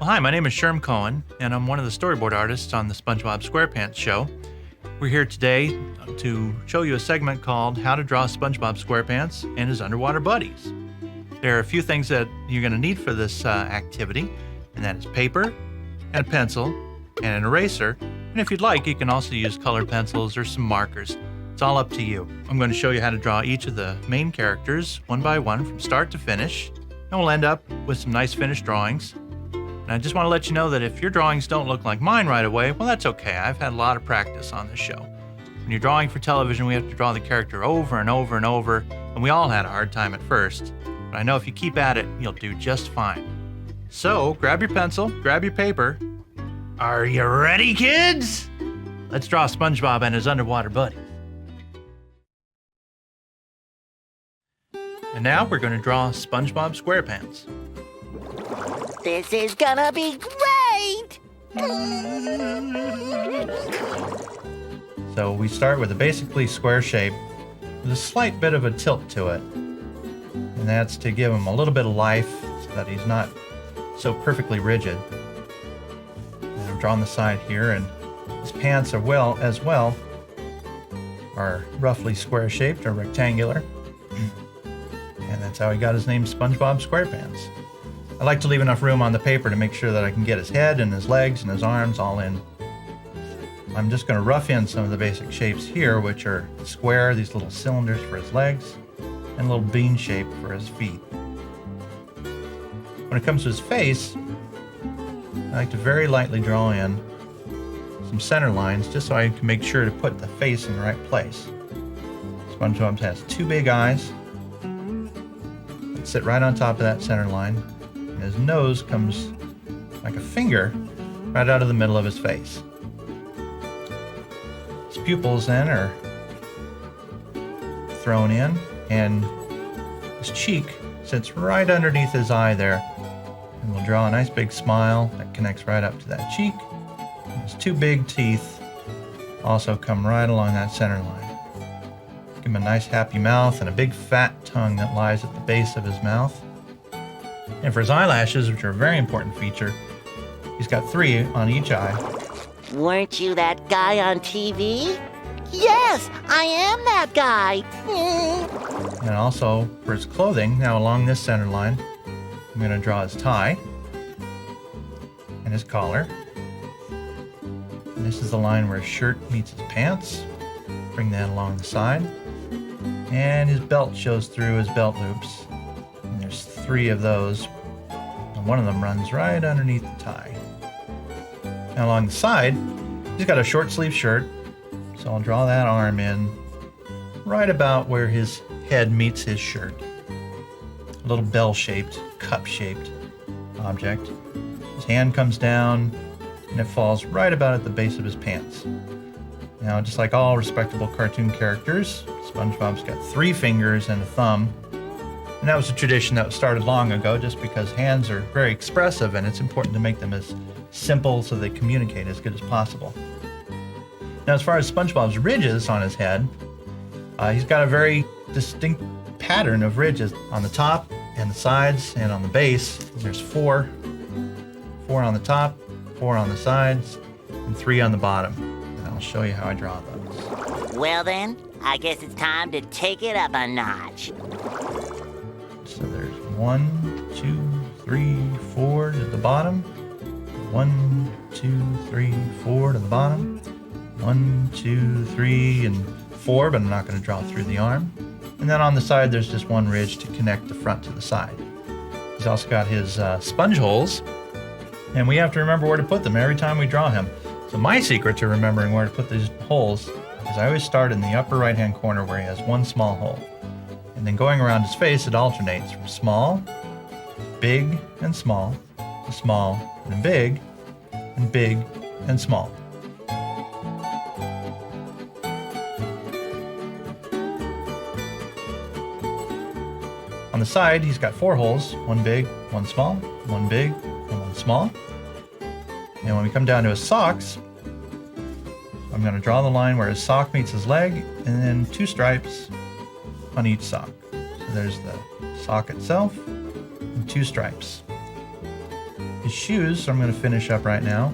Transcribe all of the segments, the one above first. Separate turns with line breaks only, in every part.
Well, hi, my name is Sherm Cohen, and I'm one of the storyboard artists on the SpongeBob SquarePants show. We're here today to show you a segment called How to Draw SpongeBob SquarePants and His Underwater Buddies. There are a few things that you're going to need for this activity, and that is paper, and a pencil, and an eraser. And if you'd like, you can also use colored pencils or some markers. It's all up to you. I'm going to show you how to draw each of the main characters one by one from start to finish, and we'll end up with some nice finished drawings. And I just want to let you know that if your drawings don't look like mine right away, well, that's okay. I've had a lot of practice on this show. When you're drawing for television, we have to draw the character over and over and over, and we all had a hard time at first. But I know if you keep at it, you'll do just fine. So, grab your pencil, grab your paper. Are you ready, kids? Let's draw SpongeBob and his underwater buddies. And now we're going to draw SpongeBob SquarePants.
This is gonna be great!
So we start with a basically square shape with a slight bit of a tilt to it. And that's to give him a little bit of life so that he's not so perfectly rigid. And I'm drawing the side here, and his pants are are roughly square shaped or rectangular. And that's how he got his name, SpongeBob SquarePants. I like to leave enough room on the paper to make sure that I can get his head and his legs and his arms all in. I'm just going to rough in some of the basic shapes here, which are square, these little cylinders for his legs, and a little bean shape for his feet. When it comes to his face, I like to very lightly draw in some center lines just so I can make sure to put the face in the right place. SpongeBob has two big eyes that sit right on top of that center line. His nose comes like a finger right out of the middle of his face. His pupils then are thrown in, and his cheek sits right underneath his eye there. And we'll draw a nice big smile that connects right up to that cheek. And his two big teeth also come right along that center line. Give him a nice happy mouth and a big fat tongue that lies at the base of his mouth. And for his eyelashes, which are a very important feature, he's got 3 on each eye.
Weren't you that guy on TV? Yes, I am that guy.
And also for his clothing, now along this center line, I'm going to draw his tie and his collar. And this is the line where his shirt meets his pants. Bring that along the side. And his belt shows through his belt loops. And there's 3 of those. And one of them runs right underneath the tie. Now along the side, he's got a short sleeve shirt. So I'll draw that arm in right about where his head meets his shirt. A little bell-shaped, cup-shaped object. His hand comes down and it falls right about at the base of his pants. Now, just like all respectable cartoon characters, SpongeBob's got 3 fingers and a thumb. And that was a tradition that started long ago just because hands are very expressive and it's important to make them as simple so they communicate as good as possible. Now, as far as SpongeBob's ridges on his head, he's got a very distinct pattern of ridges on the top and the sides and on the base. There's 4 on the top, 4 on the sides, and 3 on the bottom. And I'll show you how I draw those.
Well then, I guess it's time to take it up a notch.
So there's 1, 2, 3, 4 to the bottom. 1, 2, 3, 4 to the bottom. 1, 2, 3, and 4, but I'm not going to draw through the arm. And then on the side, there's just 1 ridge to connect the front to the side. He's also got his sponge holes, and we have to remember where to put them every time we draw him. So my secret to remembering where to put these holes is I always start in the upper right-hand corner where he has 1 small hole. And then going around his face, it alternates from small, big, and small, to small, and big, and small. On the side, he's got 4 holes, 1 big, 1 small, 1 big, and 1 small. And when we come down to his socks, I'm going to draw the line where his sock meets his leg, and then 2 stripes on each sock. So there's the sock itself and 2 stripes. His shoes, I'm going to finish up right now.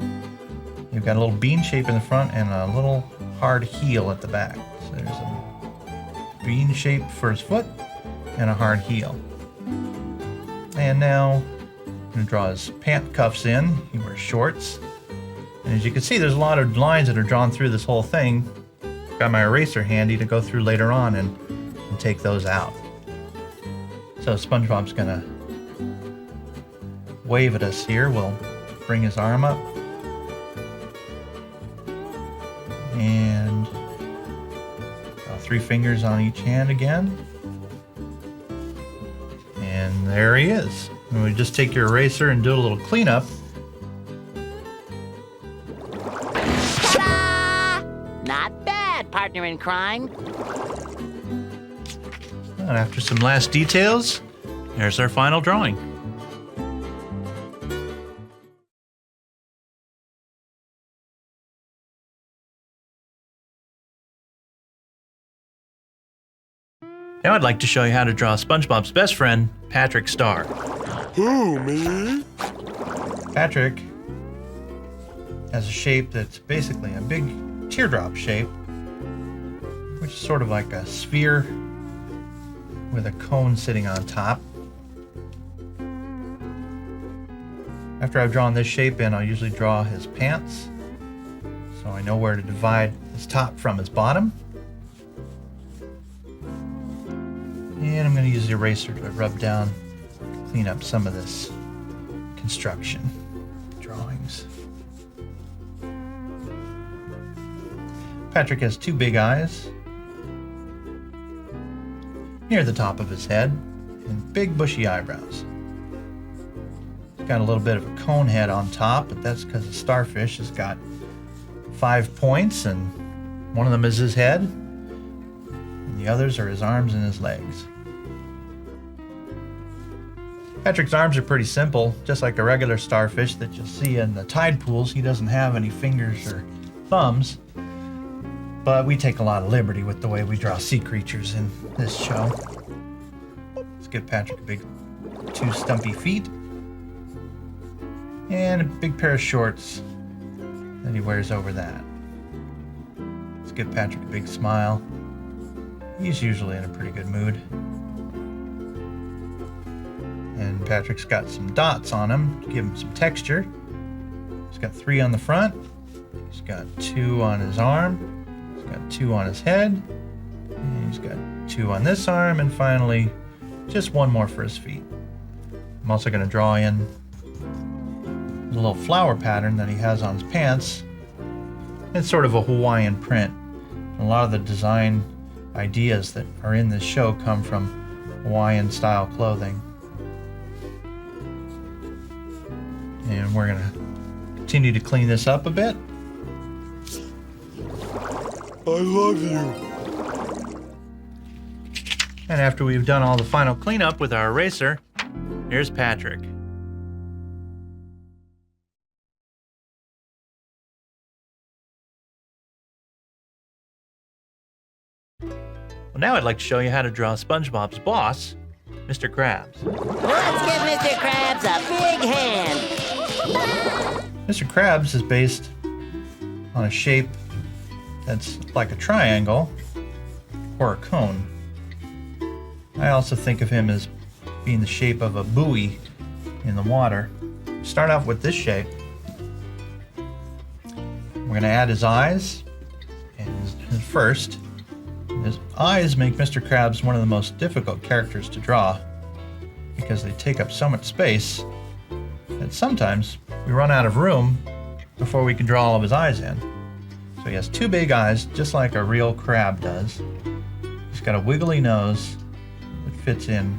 You've got a little bean shape in the front and a little hard heel at the back. So there's a bean shape for his foot and a hard heel. And now I'm going to draw his pant cuffs in. He wears shorts. And as you can see, there's a lot of lines that are drawn through this whole thing. Got my eraser handy to go through later on and take those out. So SpongeBob's going to wave at us here. We'll bring his arm up. And 3 fingers on each hand again. And there he is. And we just take your eraser and do a little cleanup.
Ta-da! Not bad, partner in crime.
And after some last details, there's our final drawing. Now I'd like to show you how to draw SpongeBob's best friend, Patrick Star.
Who, me?
Patrick has a shape that's basically a big teardrop shape, which is sort of like a sphere with a cone sitting on top. After I've drawn this shape in, I'll usually draw his pants, so I know where to divide his top from his bottom. And I'm going to use the eraser to rub down, clean up some of this construction drawings. Patrick has 2 big eyes near the top of his head and big bushy eyebrows. He's got a little bit of a cone head on top, but that's because the starfish has got 5 points, and one of them is his head, and the others are his arms and his legs. Patrick's arms are pretty simple, just like a regular starfish that you'll see in the tide pools. He doesn't have any fingers or thumbs, but we take a lot of liberty with the way we draw sea creatures in this show. Let's give Patrick a big 2 stumpy feet and a big pair of shorts that he wears over that. Let's give Patrick a big smile. He's usually in a pretty good mood. And Patrick's got some dots on him to give him some texture. He's got 3 on the front. He's got 2 on his arm. He's got 2 on his head. And he's got 2 on this arm. And finally, just 1 more for his feet. I'm also going to draw in the little flower pattern that he has on his pants. It's sort of a Hawaiian print. A lot of the design ideas that are in this show come from Hawaiian style clothing. And we're going to continue to clean this up a bit.
I love you.
And after we've done all the final cleanup with our eraser, here's Patrick. Well, now I'd like to show you how to draw SpongeBob's boss, Mr. Krabs.
Let's give Mr. Krabs a big hand.
Mr. Krabs is based on a shape that's like a triangle or a cone. I also think of him as being the shape of a buoy in the water. Start off with this shape. We're going to add his eyes and his first. His eyes make Mr. Krabs one of the most difficult characters to draw because they take up so much space that sometimes we run out of room before we can draw all of his eyes in. So he has 2 big eyes, just like a real crab does. He's got a wiggly nose that fits in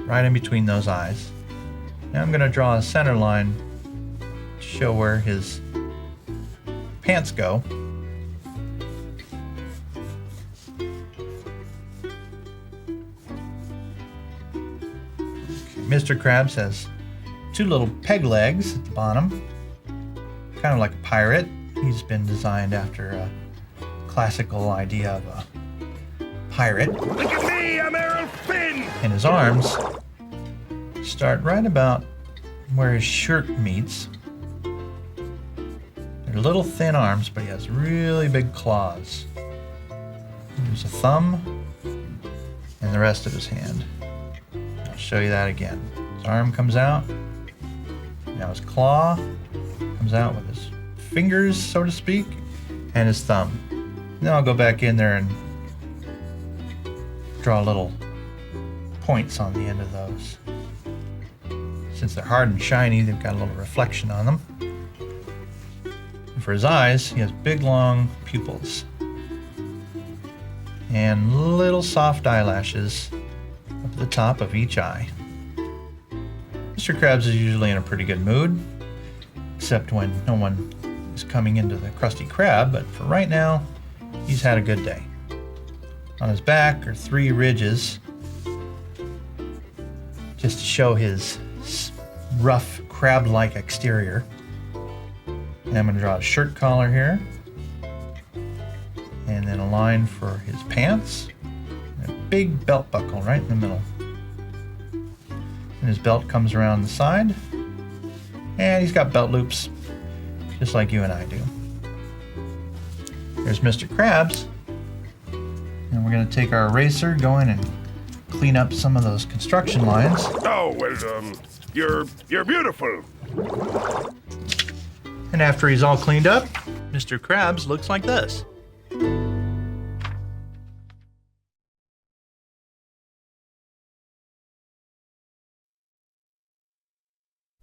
right in between those eyes. Now I'm going to draw a center line to show where his pants go. Mr. Krabs has 2 little peg legs at the bottom, kind of like a pirate. He's been designed after a classical idea of a pirate.
Look at me, I'm Errol Finn.
And his arms start right about where his shirt meets. They're little thin arms, but he has really big claws. There's a thumb and the rest of his hand. I'll show you that again. His arm comes out. Now his claw comes out with his fingers, so to speak, and his thumb. Then I'll go back in there and draw little points on the end of those. Since they're hard and shiny, they've got a little reflection on them. And for his eyes, he has big, long pupils and little soft eyelashes up at the top of each eye. Mr. Krabs is usually in a pretty good mood, except when no one is coming into the Krusty Krab, but for right now, he's had a good day. On his back are 3 ridges, just to show his rough crab-like exterior. And I'm going to draw a shirt collar here, and then a line for his pants, and a big belt buckle right in the middle. And his belt comes around the side, and he's got belt loops, just like you and I do. There's Mr. Krabs, and we're going to take our eraser, go in and clean up some of those construction lines.
Oh, well, you're beautiful.
And after he's all cleaned up, Mr. Krabs looks like this.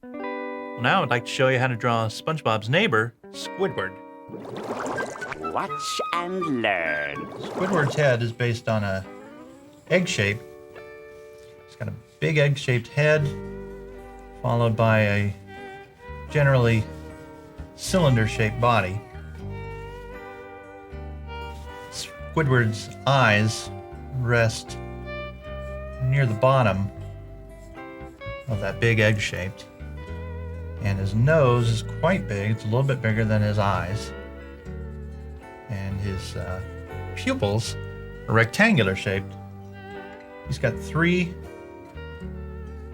Well, now I'd like to show you how to draw SpongeBob's neighbor, Squidward.
Watch and learn.
Squidward's head is based on a egg shape. It's got a big egg-shaped head, followed by a generally cylinder-shaped body. Squidward's eyes rest near the bottom of that big egg-shaped, and his nose is quite big. It's a little bit bigger than his eyes, and his pupils are rectangular shaped. He's got 3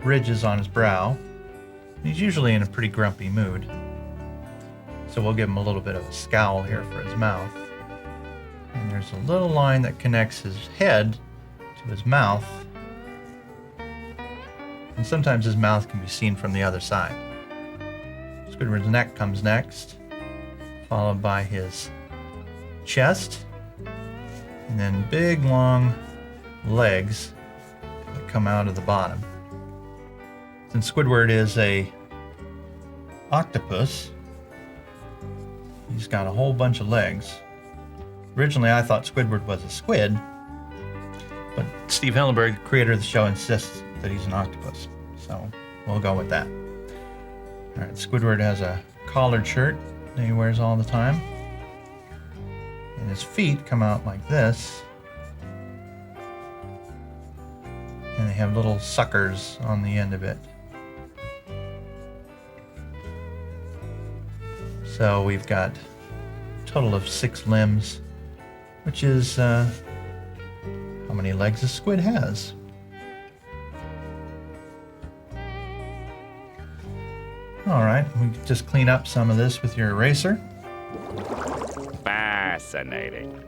ridges on his brow. He's usually in a pretty grumpy mood, so we'll give him a little bit of a scowl here for his mouth. And there's a little line that connects his head to his mouth, and sometimes his mouth can be seen from the other side. Squidward's neck comes next, followed by his chest, and then big long legs that come out of the bottom. Since Squidward is a octopus, he's got a whole bunch of legs. Originally I thought Squidward was a squid, but Steve Hillenburg, the creator of the show, insists that he's an octopus, so we'll go with that. Alright, Squidward has a collared shirt that he wears all the time, and his feet come out like this, and they have little suckers on the end of it. So we've got a total of 6 limbs, which is how many legs a squid has. Alright, we can just clean up some of this with your eraser.
Fascinating.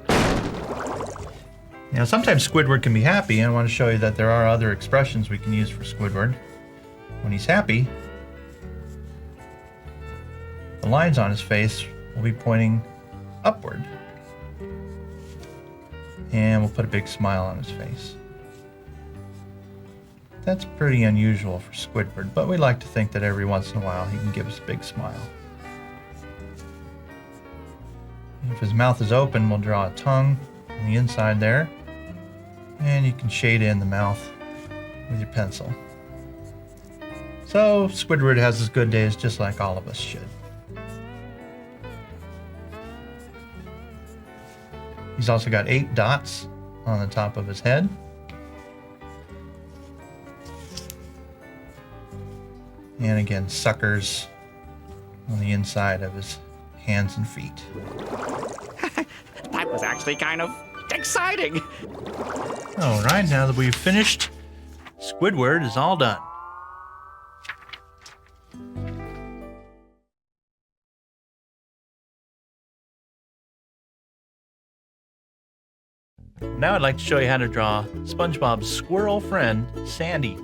Now, sometimes Squidward can be happy, and I want to show you that there are other expressions we can use for Squidward. When he's happy, the lines on his face will be pointing upward. And we'll put a big smile on his face. That's pretty unusual for Squidward, but we like to think that every once in a while he can give us a big smile. If his mouth is open, we'll draw a tongue on the inside there, and you can shade in the mouth with your pencil. So Squidward has his good days just like all of us should. He's also got 8 dots on the top of his head. And again, suckers on the inside of his hands and feet.
That was actually kind of exciting.
All right, now that we've finished, Squidward is all done. Now I'd like to show you how to draw SpongeBob's squirrel friend, Sandy.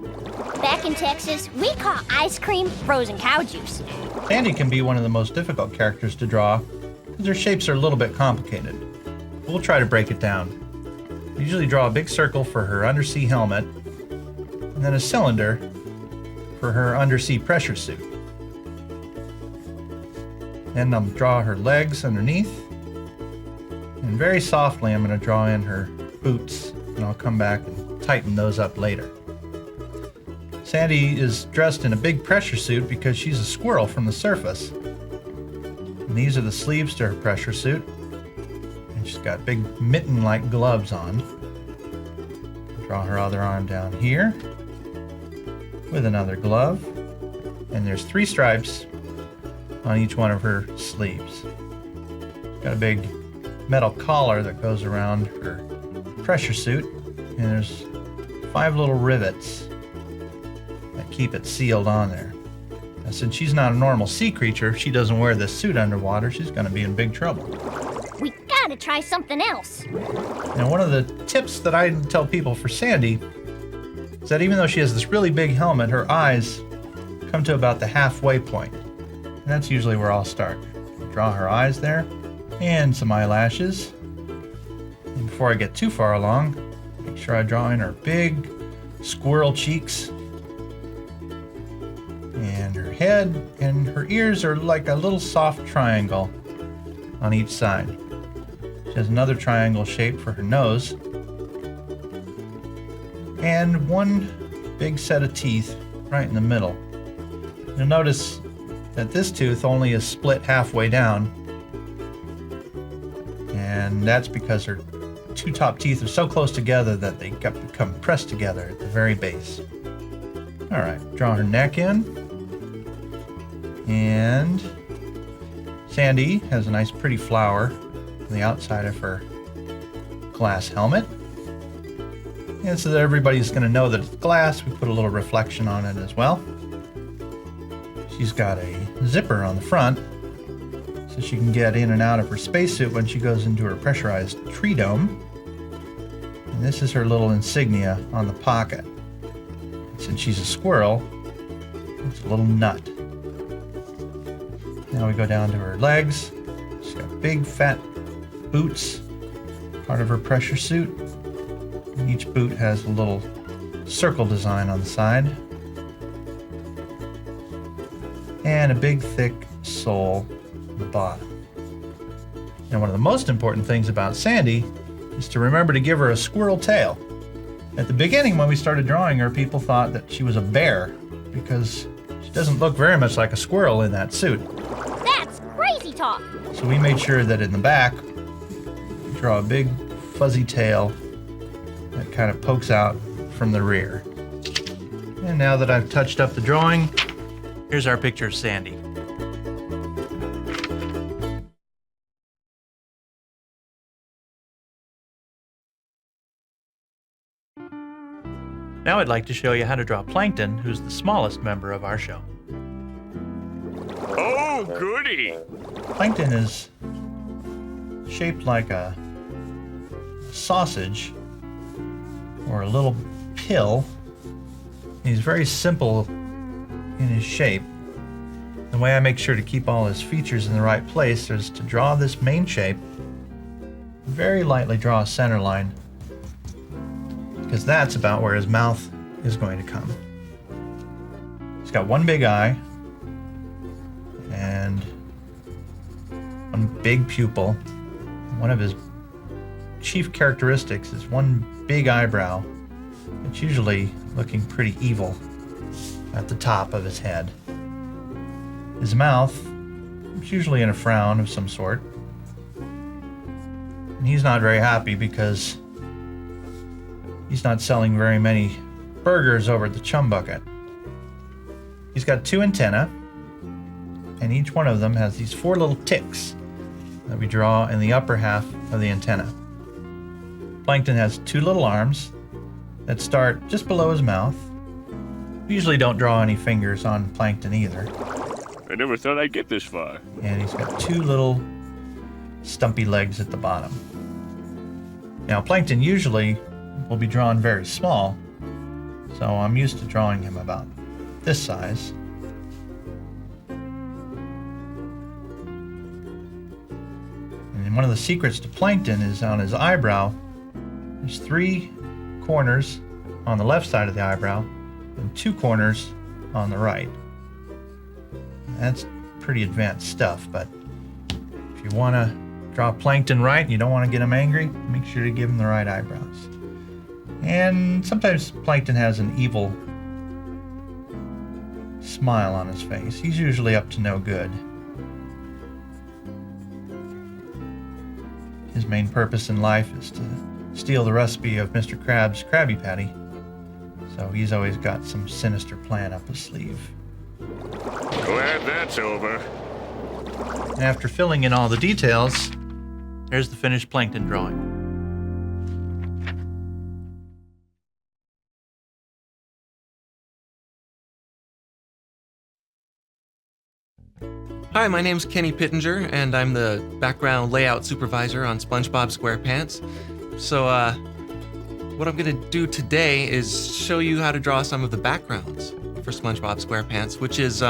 Back in Texas, we call ice cream frozen cow juice.
Sandy can be one of the most difficult characters to draw because their shapes are a little bit complicated. We'll try to break it down. I usually draw a big circle for her undersea helmet and then a cylinder for her undersea pressure suit. Then I'll draw her legs underneath. And very softly I'm going to draw in her boots, and I'll come back and tighten those up later. Sandy is dressed in a big pressure suit because she's a squirrel from the surface. And these are the sleeves to her pressure suit. And she's got big mitten-like gloves on. Draw her other arm down here with another glove. And there's 3 stripes on each one of her sleeves. She's got a big metal collar that goes around her pressure suit, and there's 5 little rivets that keep it sealed on there. Now, since she's not a normal sea creature, if she doesn't wear this suit underwater, she's going to be in big trouble.
We gotta try something else.
Now, one of the tips that I tell people for Sandy is that even though she has this really big helmet, her eyes come to about the halfway point. And that's usually where I'll start. Draw her eyes there and some eyelashes. And before I get too far along, make sure I draw in her big squirrel cheeks and her head, and her ears are like a little soft triangle on each side. She has another triangle shape for her nose and one big set of teeth right in the middle. You'll notice that this tooth only is split halfway down, and that's because her 2 top teeth are so close together that they become pressed together at the very base. Alright, draw her neck in. And Sandy has a nice pretty flower on the outside of her glass helmet. And so that everybody's going to know that it's glass, we put a little reflection on it as well. She's got a zipper on the front, so she can get in and out of her spacesuit when she goes into her pressurized tree dome. And this is her little insignia on the pocket. Since she's a squirrel, it's a little nut. Now we go down to her legs. She's got big fat boots, part of her pressure suit. And each boot has a little circle design on the side. And a big thick sole on the bottom. And one of the most important things about Sandy is to remember to give her a squirrel tail. At the beginning when we started drawing her, people thought that she was a bear because she doesn't look very much like a squirrel in that suit.
That's crazy talk.
So we made sure that in the back, we draw a big fuzzy tail that kind of pokes out from the rear. And now that I've touched up the drawing, here's our picture of Sandy. Now I'd like to show you how to draw Plankton, who's the smallest member of our show.
Oh, goody!
Plankton is shaped like a sausage or a little pill. He's very simple in his shape. The way I make sure to keep all his features in the right place is to draw this main shape, very lightly draw a center line, because that's about where his mouth is going to come. He's got one big eye and one big pupil. One of his chief characteristics is one big eyebrow. It's usually looking pretty evil at the top of his head. His mouth is usually in a frown of some sort. And he's not very happy because he's not selling very many burgers over at the Chum Bucket. He's got 2 antennae, and each one of them has these 4 little ticks that we draw in the upper half of the antenna. Plankton has 2 little arms that start just below his mouth. We usually don't draw any fingers on Plankton either.
I never thought I'd get this far.
And he's got 2 little stumpy legs at the bottom. Now, Plankton usually will be drawn very small, so I'm used to drawing him about this size. And one of the secrets to Plankton is on his eyebrow. There's 3 corners on the left side of the eyebrow and 2 corners on the right. That's pretty advanced stuff, but if you want to draw Plankton right and you don't want to get him angry, make sure to give him the right eyebrows. And sometimes Plankton has an evil smile on his face. He's usually up to no good. His main purpose in life is to steal the recipe of Mr. Krabs' Krabby Patty. So he's always got some sinister plan up his sleeve.
Glad that's over.
After filling in all the details, there's the finished Plankton drawing.
Hi, my name's Kenny Pittenger, and I'm the background layout supervisor on SpongeBob SquarePants. So, what I'm gonna do today is show you how to draw some of the backgrounds for SpongeBob SquarePants, which is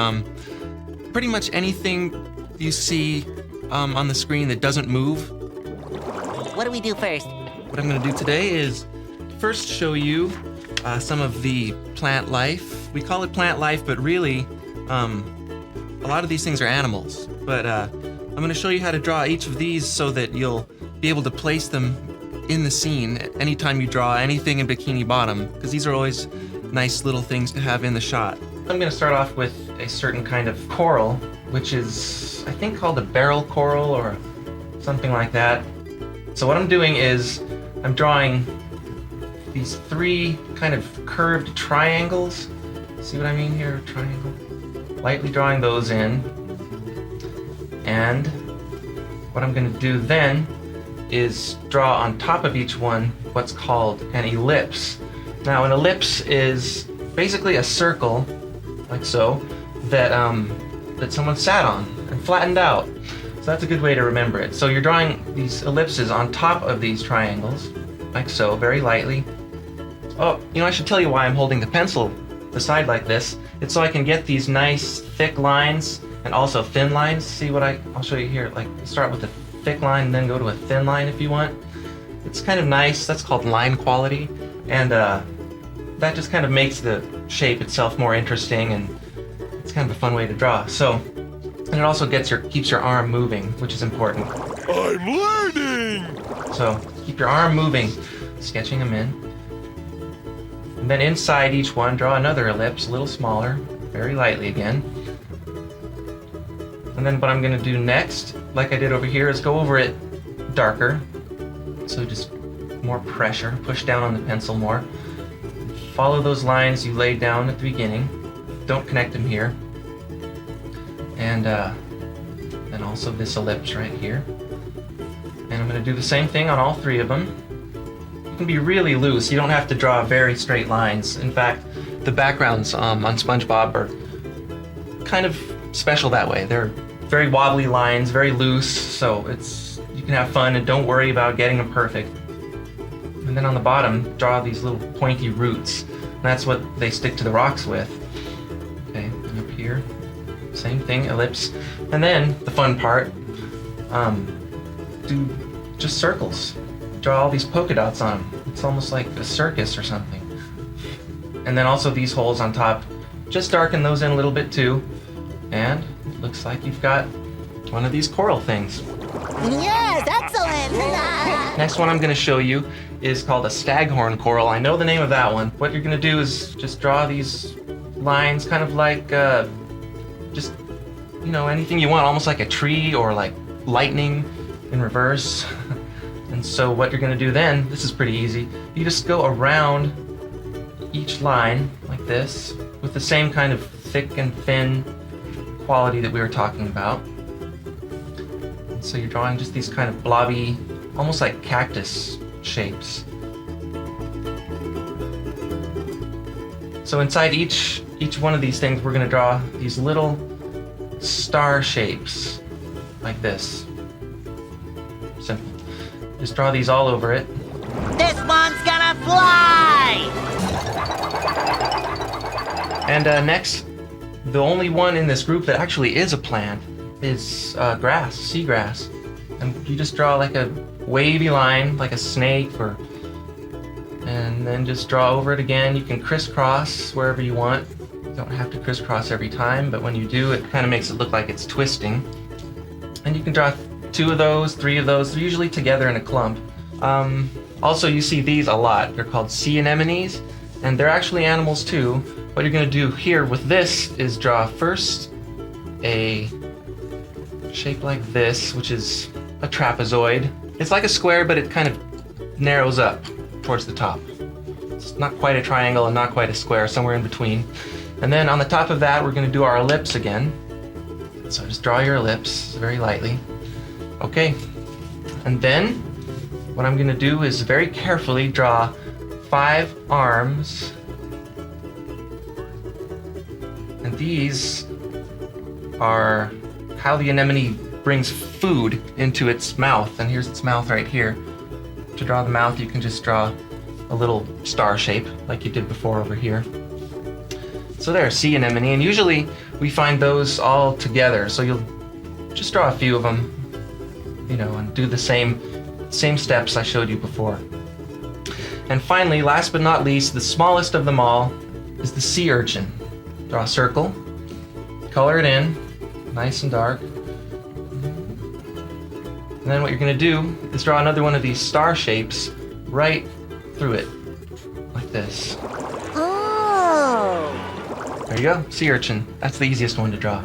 pretty much anything you see on the screen that doesn't move.
What do we do first?
What I'm gonna do today is first show you some of the plant life. We call it plant life, but really, a lot of these things are animals. But I'm gonna show you how to draw each of these so that you'll be able to place them in the scene anytime you draw anything in Bikini Bottom, because these are always nice little things to have in the shot. I'm gonna start off with a certain kind of coral, which is, I think, called a barrel coral or something like that. So what I'm doing is I'm drawing these 3 kind of curved triangles. See what I mean here? Triangle. Lightly drawing those in. And what I'm going to do then is draw on top of each one what's called an ellipse. Now, an ellipse is basically a circle, like so, that someone sat on and flattened out. So that's a good way to remember it. So you're drawing these ellipses on top of these triangles, like so, very lightly. Oh, you know, I should tell you why I'm holding the pencil aside like this. It's so I can get these nice thick lines and also thin lines. See what I'll show you here. Like, start with a thick line and then go to a thin line if you want. It's kind of nice. That's called line quality. And that just kind of makes the shape itself more interesting, and it's kind of a fun way to draw. So, and it also keeps your arm moving, which is important.
I'm learning!
So, keep your arm moving, sketching them in. And then inside each one, draw another ellipse, a little smaller, very lightly again. And then what I'm going to do next, like I did over here, is go over it darker. So just more pressure, push down on the pencil more. Follow those lines you laid down at the beginning. Don't connect them here. And then also this ellipse right here. And I'm going to do the same thing on all 3 of them. Can be really loose. You don't have to draw very straight lines. In fact, the backgrounds on SpongeBob are kind of special that way. They're very wobbly lines, very loose, so you can have fun and don't worry about getting them perfect. And then on the bottom, draw these little pointy roots. And that's what they stick to the rocks with. Okay, and up here, same thing, ellipse. And then the fun part, do just circles. Draw all these polka dots on them. It's almost like a circus or something. And then also these holes on top, just darken those in a little bit too. And it looks like you've got one of these coral things.
Yes, excellent!
Next one I'm going to show you is called a staghorn coral. I know the name of that one. What you're going to do is just draw these lines kind of like just, you know, anything you want, almost like a tree or like lightning in reverse. And so what you're going to do then, this is pretty easy, you just go around each line like this with the same kind of thick and thin quality that we were talking about. And so you're drawing just these kind of blobby, almost like cactus shapes. So inside each one of these things, we're going to draw these little star shapes like this. Simple. Just draw these all over it.
This one's gonna fly!
And next, the only one in this group that actually is a plant is grass, seagrass. And you just draw like a wavy line, like a snake, and then just draw over it again. You can crisscross wherever you want. You don't have to crisscross every time, but when you do, it kind of makes it look like it's twisting. And you can draw 2 of those, 3 of those. They're usually together in a clump. Also, you see these a lot. They're called sea anemones, and they're actually animals too. What you're going to do here with this is draw first a shape like this, which is a trapezoid. It's like a square, but it kind of narrows up towards the top. It's not quite a triangle and not quite a square, somewhere in between. And then on the top of that, we're going to do our ellipse again. So just draw your ellipse very lightly. Okay. And then what I'm going to do is very carefully draw 5 arms. And these are how the anemone brings food into its mouth. And here's its mouth right here. To draw the mouth, you can just draw a little star shape like you did before over here. So there, sea anemone. And usually we find those all together. So you'll just draw a few of them, you know, and do the same steps I showed you before. And finally, last but not least, the smallest of them all is the sea urchin. Draw a circle, color it in, nice and dark. And then what you're going to do is draw another one of these star shapes right through it, like this.
Oh!
There you go, sea urchin. That's the easiest one to draw.